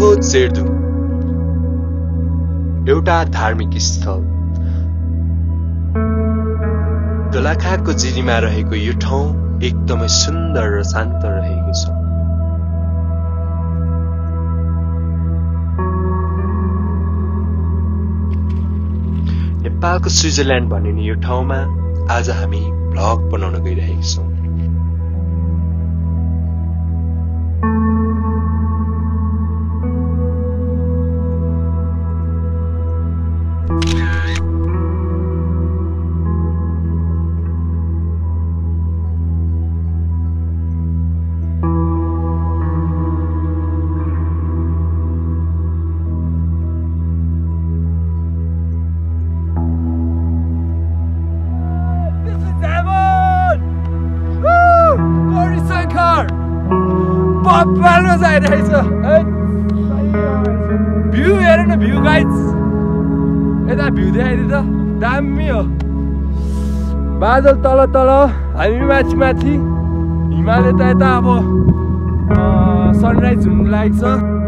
हो चेर्दुङ, एउटा धार्मिक स्थल। दोलखाको जिरीमा रहेको यो ठाउँ एकदमै सुन्दर र शान्त रहेको छ। नेपालको स्विजरल्यान्ड भनिने यो ठाउँमा आज हामी भ्लग बनाउन गइरहेका छौँ। बालमा जाइरहेछ भ्यू हेर न, भ्यू गाइज यता भ्यू देखाइदियो त, दामी हो। बादल तल तल, हामी माथि माथि, हिमाल यता यता अब सनराइज हुनु लागेको छ।